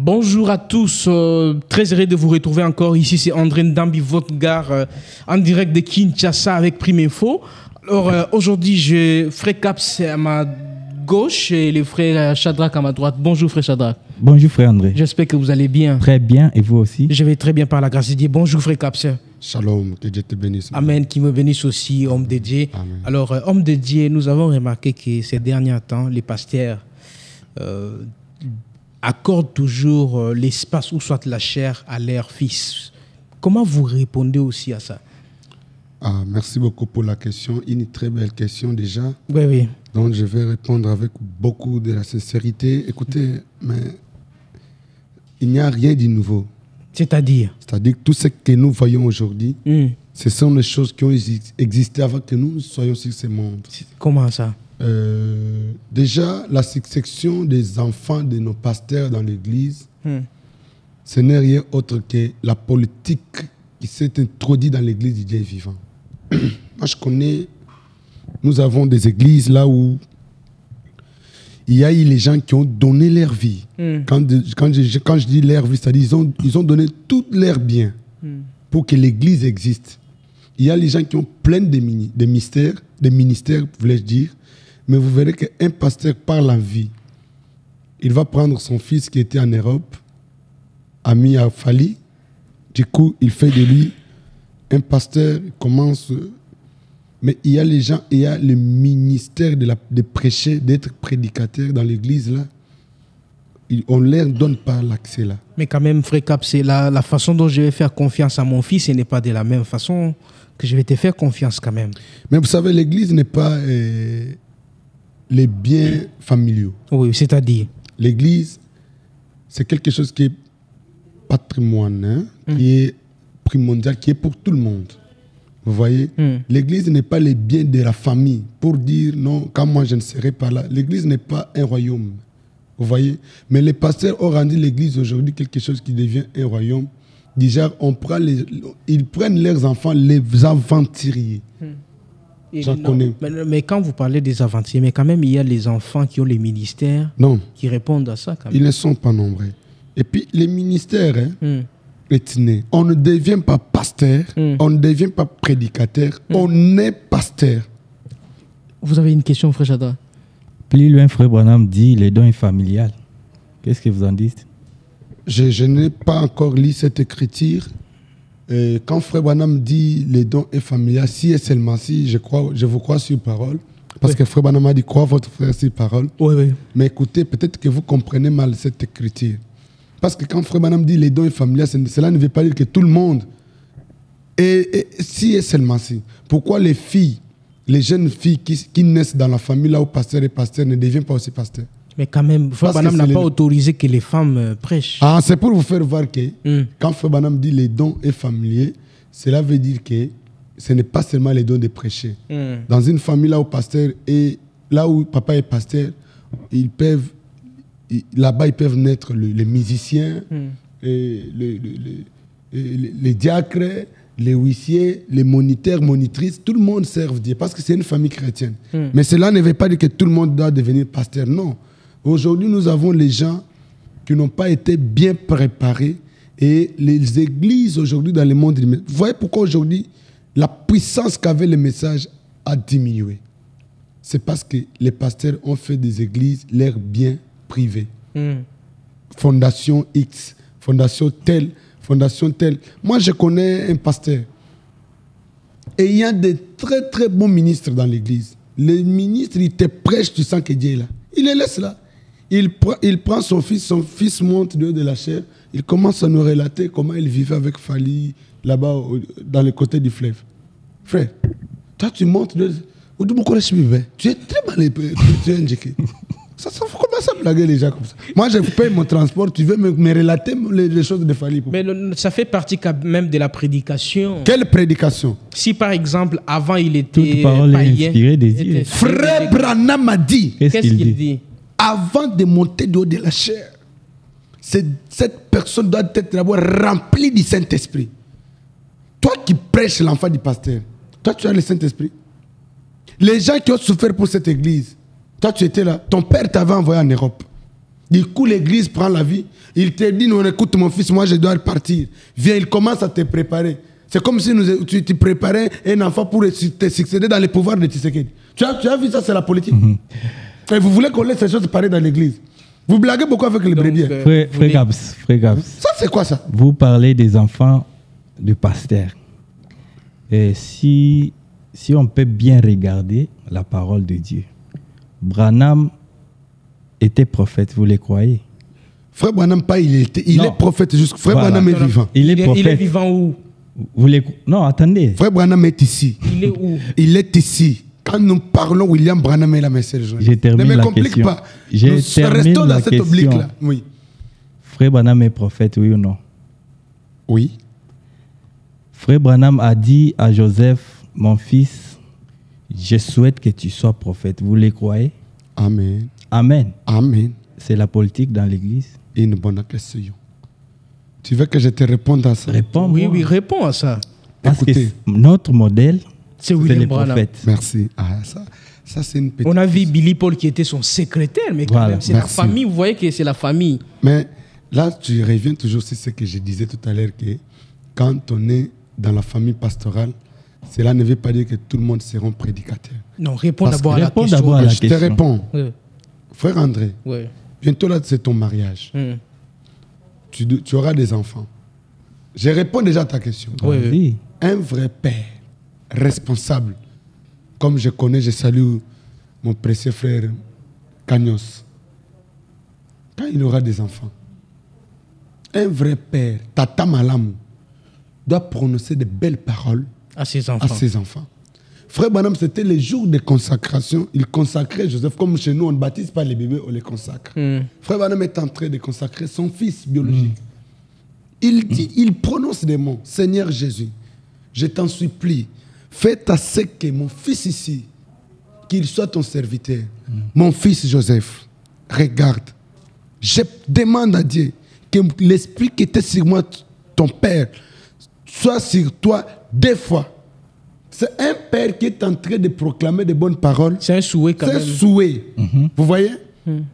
Bonjour à tous, très heureux de vous retrouver encore. Ici, c'est André Ndambi, votre gars, en direct de Kinshasa avec Prime Info. Alors, aujourd'hui, Frère Caps à ma gauche et le frère Shadrach à ma droite. Bonjour, frère Shadrach. Bonjour, frère André. J'espère que vous allez bien. Très bien, et vous aussi? Je vais très bien par la grâce de Dieu. Bonjour, frère Caps. Shalom, que Dieu te bénisse. Amen, qui me bénisse aussi, homme de Dieu. Amen. Alors, homme de Dieu, nous avons remarqué que ces derniers temps, les pasteurs accordent toujours l'espace ou soit la chair à leur fils. Comment vous répondez aussi à ça? Merci beaucoup pour la question. Une très belle question déjà. Oui, oui. Donc je vais répondre avec beaucoup de la sincérité. Écoutez, mais il n'y a rien de nouveau. C'est-à-dire? C'est-à-dire que tout ce que nous voyons aujourd'hui, ce sont les choses qui ont existé avant que nous soyons sur ce monde. Comment ça? Déjà, la succession des enfants de nos pasteurs dans l'église, ce n'est rien autre que la politique qui s'est introduite dans l'église du Dieu vivant. Moi, je connais, nous avons des églises là où il y a eu les gens qui ont donné leur vie. Quand je dis leur vie, c'est-à-dire ils ont donné tout leur bien pour que l'église existe. Il y a les gens qui ont plein de ministères, voulais-je dire. Mais vous verrez qu'un pasteur parle en vie. Il va prendre son fils qui était en Europe, ami à Fali. Du coup, il fait de lui un pasteur. Il commence. Mais il y a les gens, il y a le ministère de prêcher, d'être prédicateur dans l'église là. On ne leur donne pas l'accès là. Mais quand même, frère Cap, c'est la façon dont je vais faire confiance à mon fils, ce n'est pas de la même façon que je vais te faire confiance quand même. Mais vous savez, l'église n'est pas les biens familiaux. Oui, c'est-à-dire? L'église, c'est quelque chose qui est patrimoine, qui est primordial, qui est pour tout le monde. Vous voyez? L'église n'est pas les biens de la famille pour dire non, quand moi je ne serai pas là. L'église n'est pas un royaume. Vous voyez? Mais les pasteurs ont rendu l'église aujourd'hui quelque chose qui devient un royaume. Déjà, ils prennent leurs enfants, les aventuriers. J'en connais. Mais quand vous parlez des aventuriers, mais quand même, il y a les enfants qui ont les ministères qui répondent à ça. Quand même. Ils ne sont pas nombreux. Et puis, les ministères, on ne devient pas pasteur, on ne devient pas prédicateur, on est pasteur. Vous avez une question, frère Shadrach? Plus loin, frère Branham dit les dons familiales. Qu'est-ce que vous en dites? Je n'ai pas encore lu cette écriture. Quand frère Branham dit les dons et familiales, si et seulement si, je vous crois sur parole. Parce que frère Branham a dit crois votre frère sur parole. Oui, oui. Mais écoutez, peut-être que vous comprenez mal cette écriture. Parce que quand frère Branham dit les dons et familiales, cela ne veut pas dire que tout le monde. Et si et seulement si. Pourquoi les filles, les jeunes filles qui naissent dans la famille là où pasteur et pasteur ne deviennent pas aussi pasteurs? Mais quand même, frère Branham n'a pas autorisé que les femmes prêchent. C'est pour vous faire voir que quand frère Branham dit les dons et familiers, cela veut dire que ce n'est pas seulement les dons de prêcher. Dans une famille là où pasteur et là où papa est pasteur, là-bas ils peuvent naître les musiciens, les diacres, les huissiers, les moniteurs, monitrices, tout le monde sert Dieu parce que c'est une famille chrétienne. Mais cela ne veut pas dire que tout le monde doit devenir pasteur, non. Aujourd'hui, nous avons les gens qui n'ont pas été bien préparés et les églises aujourd'hui dans le monde. Vous voyez pourquoi aujourd'hui la puissance qu'avait le message a diminué? C'est parce que les pasteurs ont fait des églises leurs biens privés. Fondation X, fondation telle, fondation telle. Moi, je connais un pasteur et il y a des très très bons ministres dans l'église. Les ministres, ils te prêchent, tu sens que Dieu est là. Il les laisse là. Il prend son fils monte de la chair, il commence à nous relater comment il vivait avec Fali, là-bas, dans le côté du fleuve. Frère, toi tu montes tu es très mal indiqué. Ça faut commencer à blaguer les gens comme ça. Moi, je paye mon transport, tu veux me relater les choses de Fali. Mais ça fait partie quand même de la prédication. Quelle prédication? Si par exemple, avant il était toute parole est inspirée des dieux. Frère Branham a dit. Qu'est-ce qu'il dit? Avant de monter du haut de la chair, cette personne doit être d'abord remplie du Saint-Esprit. Toi qui prêches l'enfant du pasteur, toi tu as le Saint-Esprit. Les gens qui ont souffert pour cette église, toi tu étais là, ton père t'avait envoyé en Europe. Du coup, l'église prend la vie. Il te dit, non, écoute mon fils, moi je dois partir. Viens, il commence à te préparer. C'est comme si tu préparais un enfant pour te succéder dans les pouvoirs de Tshisekedi. Tu as vu ça, c'est la politique. Et vous voulez qu'on laisse ces choses parler dans l'église. Vous blaguez beaucoup avec les brebis. Frère Gabs. Ça, c'est quoi ça? Vous parlez des enfants du pasteur. Et si on peut bien regarder la parole de Dieu, Branham était prophète, vous les croyez? Frère Branham, pas il est prophète. Juste, Frère Branham est vivant. Il est prophète. Il est vivant où? Non, attendez. Frère Branham est ici. Il est où? Il est ici. Quand nous parlons, William Branham est la message. Je termine ne me la complique question. pas. Nous restons dans cette oblique-là. Oui. Frère Branham est prophète, oui ou non? Oui. Frère Branham a dit à Joseph, mon fils, je souhaite que tu sois prophète. Vous les croyez? Amen. Amen. Amen. C'est la politique dans l'église. Une bonne question. Tu veux que je te réponde à ça? Réponds-moi. Oui, réponds à ça. Parce Écoutez. que notre modèle, C'est c'est William les Branham. prophètes. Merci. Ah, ça c'est une petite... On a vu Billy Paul qui était son secrétaire, mais quand Voilà, même, c'est la merci. famille. Vous voyez que c'est la famille. Mais là, tu reviens toujours sur ce que je disais tout à l'heure, que quand on est dans la famille pastorale, cela ne veut pas dire que tout le monde sera prédicateur. Non, réponds Parce d'abord que à la réponds question. d'abord à la Je te question. réponds. Ouais. Frère André, Ouais. bientôt là, c'est ton mariage. Tu auras des enfants. Je réponds déjà à ta question. Ouais. Vas-y. Un vrai père responsable, comme je connais, je salue mon précieux frère Cagnos. Quand il aura des enfants, un vrai père, Tata Malamou, doit prononcer de belles paroles À ses à enfants. ses enfants. Frère Branham, c'était les jours de consacration. Il consacrait Joseph, comme chez nous, on ne baptise pas les bébés, on les consacre. Frère Branham est en train de consacrer son fils biologique. Il dit, il prononce des mots. Seigneur Jésus, je t'en supplie, fais à ce que mon fils ici, qu'il soit ton serviteur. Mon fils Joseph, regarde, je demande à Dieu que l'esprit qui était sur moi, ton père, soit sur toi 2 fois. C'est un père qui est en train de proclamer de bonnes paroles. C'est un souhait quand C'est un même. souhait. Vous voyez?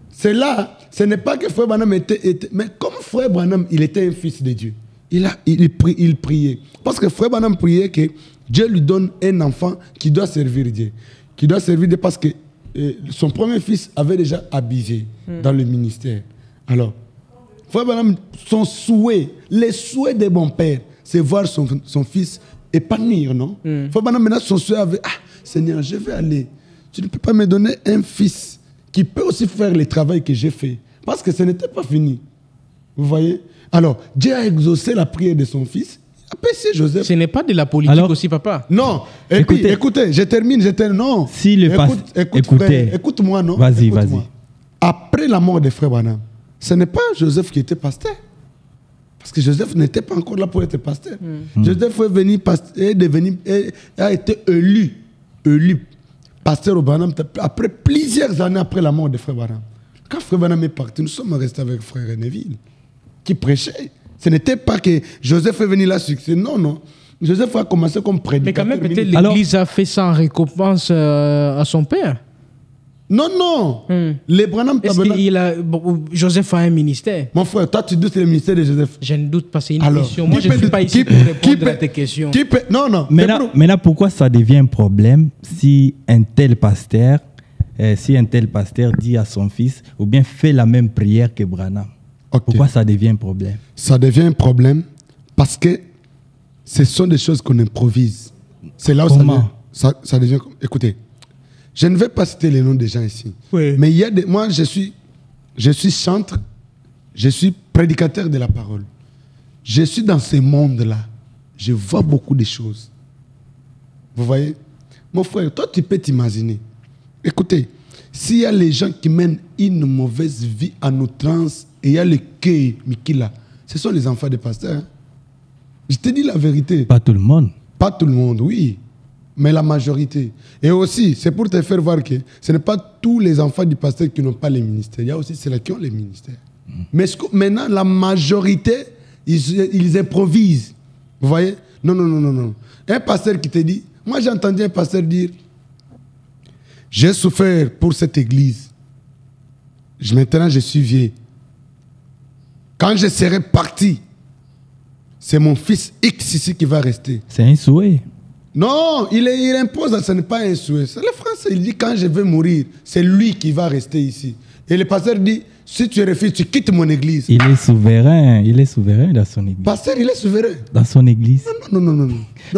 C'est là, ce n'est pas que Frère Branham était... Mais comme Frère Branham, il était un fils de Dieu. Il priait. Parce que Frère Branham priait que Dieu lui donne un enfant qui doit servir Dieu. Qui doit servir Dieu parce que son premier fils avait déjà habillé dans le ministère. Alors, Frère Branham, son souhait, le souhait de mon père, c'est voir son fils épanouir, non? Frère Branham, maintenant, son souhait avait, Seigneur, je vais aller. Tu ne peux pas me donner un fils qui peut aussi faire le travail que j'ai fait. Parce que ce n'était pas fini. Vous voyez? Alors, Dieu a exaucé la prière de son fils. Il a apprécié Joseph. Ce n'est pas de la politique Alors- aussi, papa. Non. Et puis, écoutez, je termine. Non. Si le écoutez. Écoute-moi, non? Vas-y, Écoute-moi. vas-y. Après la mort de Frère Branham, ce n'est pas Joseph qui était pasteur. Parce que Joseph n'était pas encore là pour être pasteur. Joseph est venu a été élu pasteur au Branham après plusieurs années après la mort de Frère Branham. Quand Frère Branham est parti, nous sommes restés avec Frère Neville, qui prêchait. Ce n'était pas que Joseph est venu là succès. Non, non. Joseph a commencé comme prédicateur. Mais quand même, peut-être ministre. l'Église a fait ça en récompense à son père. Non, non. Les Branham Est-ce que Joseph a un ministère? Mon frère, toi, tu doutes le ministère de Joseph. Je ne doute pas, c'est une Alors, question. Moi, qui je ne peut- suis pas ici qui- pour répondre qui à peut- tes questions. Non, non. Maintenant, pourquoi ça devient un problème si un tel pasteur dit à son fils ou bien fait la même prière que Branham? Ok. Pourquoi ça devient un problème? Ça devient un problème parce que ce sont des choses qu'on improvise. C'est là où Comment? ça devient... Écoutez, je ne vais pas citer les noms des gens ici. Oui. Mais il y a des... Moi, je suis chantre, je suis prédicateur de la parole. Je suis dans ce monde-là. Je vois beaucoup de choses. Vous voyez? Mon frère, toi, tu peux t'imaginer. Écoutez, s'il y a les gens qui mènent une mauvaise vie en outrance et il y a le cœur, Mikila, ce sont les enfants des pasteurs. Hein. Je te dis la vérité. Pas tout le monde. Pas tout le monde, oui, mais la majorité. Et aussi, c'est pour te faire voir que ce n'est pas tous les enfants du pasteur qui n'ont pas les ministères. Il y a aussi ceux-là qui ont les ministères. Mais maintenant, la majorité, ils improvisent. Vous voyez? Non, non, non, non, non. Un pasteur qui te dit, moi j'ai entendu un pasteur dire, j'ai souffert pour cette église. Maintenant, je suis vieux. Quand je serai parti, c'est mon fils X ici qui va rester. C'est un souhait. Non, il impose, ce n'est pas un souhait. C'est le français, il dit quand je vais mourir, c'est lui qui va rester ici. Et le pasteur dit, si tu refuses, tu quittes mon église. Il est souverain dans son église. Pasteur, il est souverain. Dans son église. Non.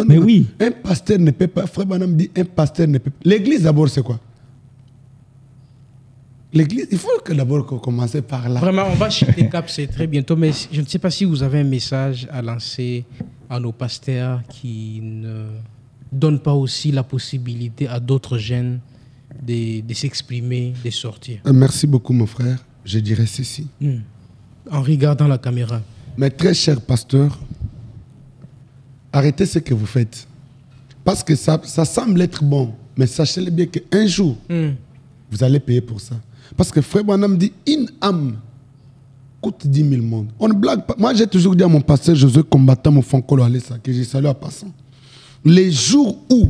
Mais oui. Un pasteur ne peut pas, Frère Branham dit, un pasteur ne peut pas. L'église d'abord, c'est quoi? L'église, il faut que d'abord commencer par là. Vraiment, on va shifter cap, c'est très bientôt, mais je ne sais pas si vous avez un message à lancer à nos pasteurs qui ne donnent pas aussi la possibilité à d'autres jeunes de s'exprimer, de sortir. Merci beaucoup, mon frère. Je dirais ceci. En regardant la caméra. Mes très chers pasteurs, arrêtez ce que vous faites. Parce que ça semble être bon, mais sachez-le bien qu'un jour, vous allez payer pour ça. Parce que Frère Branham dit, une âme coûte 10 000 mondes. On ne blague pas. Moi, j'ai toujours dit à mon pasteur Josué combattant mon Fonkolo Alessa, que j'ai salué en passant. Les jours où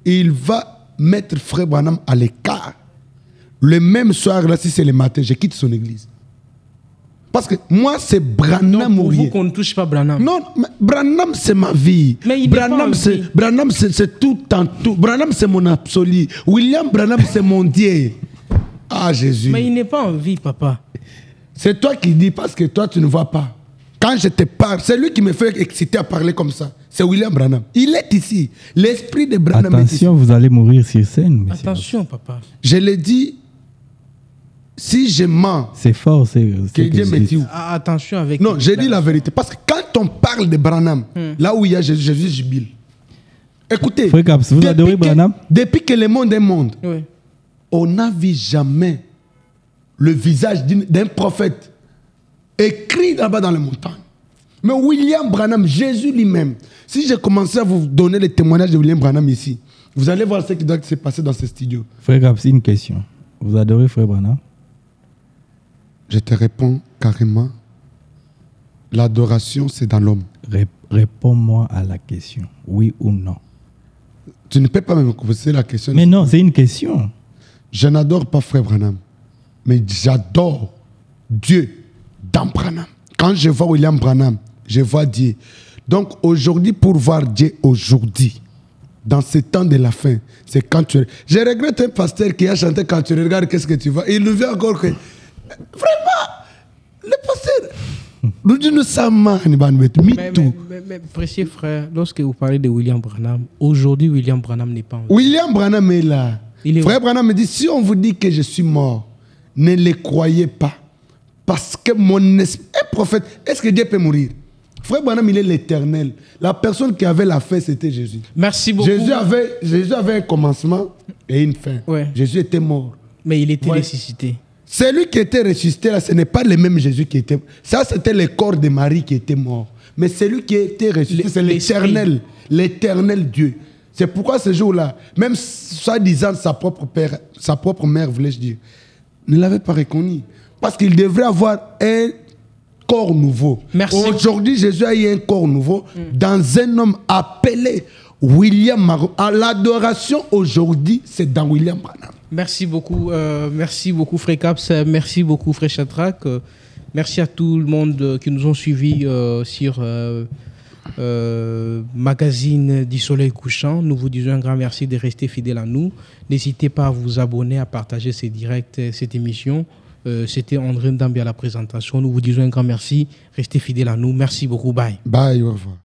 il va mettre Frère Branham à l'écart, le même soir, là, si c'est le matin, je quitte son église. Parce que moi, c'est Branham. Non, pour vous qu'on ne touche pas Branham. Non, mais Branham, c'est ma vie. Mais il Branham, c'est tout en tout. Branham, c'est mon absolu. William Branham, c'est mon Dieu. Ah, Jésus. Mais il n'est pas en vie, papa. C'est toi qui dis parce que toi, tu ne vois pas. Quand je te parle, c'est lui qui me fait exciter à parler comme ça. C'est William Branham. Il est ici. L'esprit de Branham est ici. Attention, vous allez mourir sur scène. Monsieur. Attention, papa. Je l'ai dit, si je mens, c'est fort. C'est que Dieu me tue. Attention avec... Non, j'ai dit la vérité. Parce que quand on parle de Branham, là où il y a Jésus, Jésus jubile. Écoutez, Frère Caps, vous adorez Branham? Depuis que le monde est monde, Oui. on n'a vu jamais le visage d'un prophète écrit là-bas dans les montagnes. Mais William Branham, Jésus lui-même, si j'ai commencé à vous donner les témoignages de William Branham ici, vous allez voir ce qui doit se passer dans ce studio. Frère Caps, une question. Vous adorez Frère Branham? Je te réponds carrément. L'adoration, c'est dans l'homme. Réponds-moi à la question. Oui ou non? Tu ne peux pas me poser la question. Mais non, c'est une question. Je n'adore pas Frère Branham, mais j'adore Dieu dans Branham. Quand je vois William Branham, je vois Dieu. Donc aujourd'hui, pour voir Dieu aujourd'hui, dans ce temps de la fin, c'est quand tu... Je regrette un pasteur qui a chanté quand tu regardes, qu'est-ce que tu vois. Il nous vient encore que... Vraiment, le pasteur... Nous disons ça, mais précieux frère, lorsque vous parlez de William Branham, aujourd'hui William Branham n'est pas en vie. William Branham est là. Frère Branham me dit, si on vous dit que je suis mort, ne le croyez pas. Parce que mon esprit... Un prophète, est-ce que Dieu peut mourir? Frère Branham, il est l'éternel. La personne qui avait la fin, c'était Jésus. Merci beaucoup. Jésus avait un commencement et une fin. Ouais. Jésus était mort. Mais il était ressuscité. Celui qui était ressuscité, là, ce n'est pas le même Jésus qui était... Ça, c'était le corps de Marie qui était mort. Mais celui qui était ressuscité, c'est l'éternel. L'éternel Dieu. C'est pourquoi ce jour-là, même soi-disant sa propre mère, voulais-je dire, ne l'avait pas reconnu. Parce qu'il devrait avoir un corps nouveau. Aujourd'hui, Jésus a eu un corps nouveau dans un homme appelé William Branham. L'adoration aujourd'hui, c'est dans William Branham. Merci beaucoup Frère Caps, merci beaucoup Frère Shadrach, merci à tout le monde qui nous ont suivis sur Magazine du Soleil Couchant. Nous vous disons un grand merci de rester fidèles à nous. N'hésitez pas à vous abonner, à partager ces directs, cette émission. C'était André Ndambi à la présentation. Nous vous disons un grand merci. Restez fidèles à nous. Merci beaucoup. Bye. Bye, au revoir.